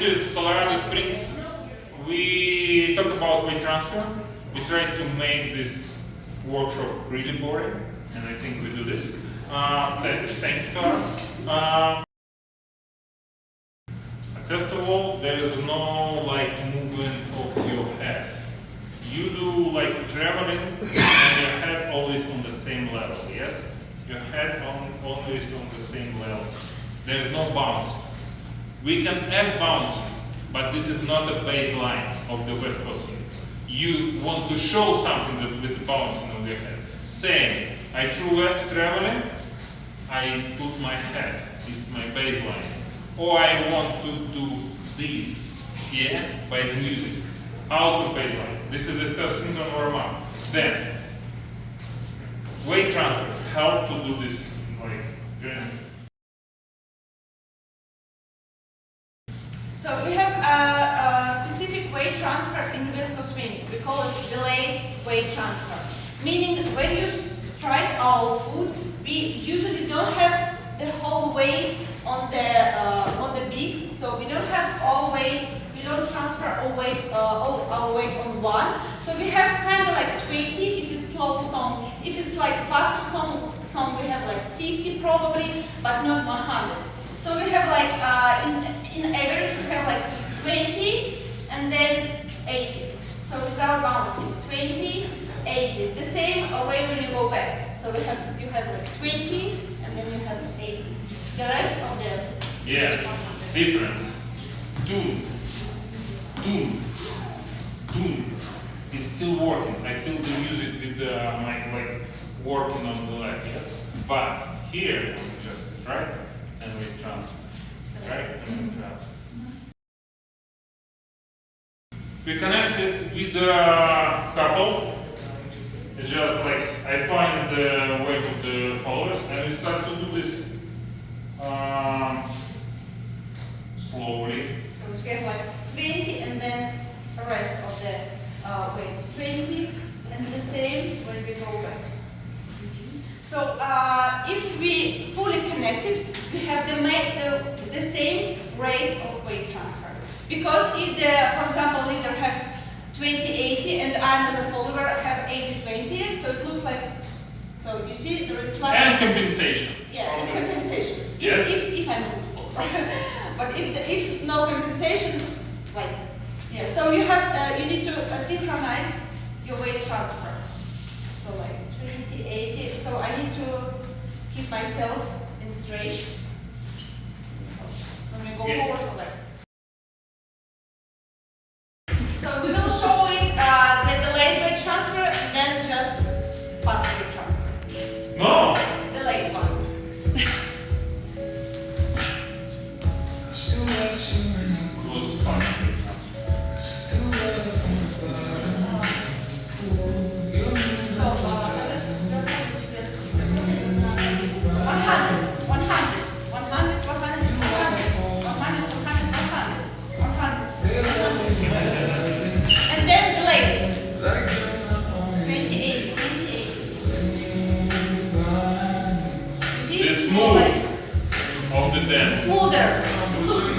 is Colorado Springs. We talk about weight transfer. We try to make this workshop really boring, and I think we do this. Thanks to us. First of all, there is no movement of your head. You do traveling, and your head always on the same level. Yes, your head always on the same level. There is no bounce. We can add bouncing, but this is not a baseline of the West Coast swing. You want to show something with the bouncing of your head. Same. I traveling. I put my head. This is my baseline. Or I want to do this, yeah, by the music, out of baseline. This is the first thing on warm up. Then, weight transfer, help to do this, So we have a specific weight transfer in West Coast swing. We call it delayed weight transfer. Meaning, when you strike our foot, we usually don't have the whole weight on the beat, so we don't have all weight. We don't transfer all our weight on one. So we have kind of 20 if it's slow song. If it's faster song we have 50 probably, but not 100. So we have in average we have 20 and then 80. So without bouncing, 20, 80. The same way when you go back. So you have 20 and then you have 80. The rest of the difference. Doom. It's still working. I feel the music with my working on the leg, yes. But here we just strike and we transfer. Strike and we transfer. We connect it with the couple. It's just I find the weight of the followers and we start to do this slowly. So we get 20 and then the rest of the weight. 20 and the same when we go back. So if we fully connected, we have the same rate of weight transfer. Because if for example, leader have 20-80 and I'm as a follower have 80-20, so it looks so you see there is and compensation. Yeah, and compensation. Yes. If I'm a good follower. But if no compensation, so you need to synchronize your weight transfer. So 20-80. So I need to keep myself in straight. When we go forward, go back. So we will show it the delayed weight transfer and then just fast weight transfer. No. Delayed one. Close fast weight transfer. So 100, 100, 100, 100, 100. And then delayed. 28, 28. You see? The smooth of the dance. Smoother. It looks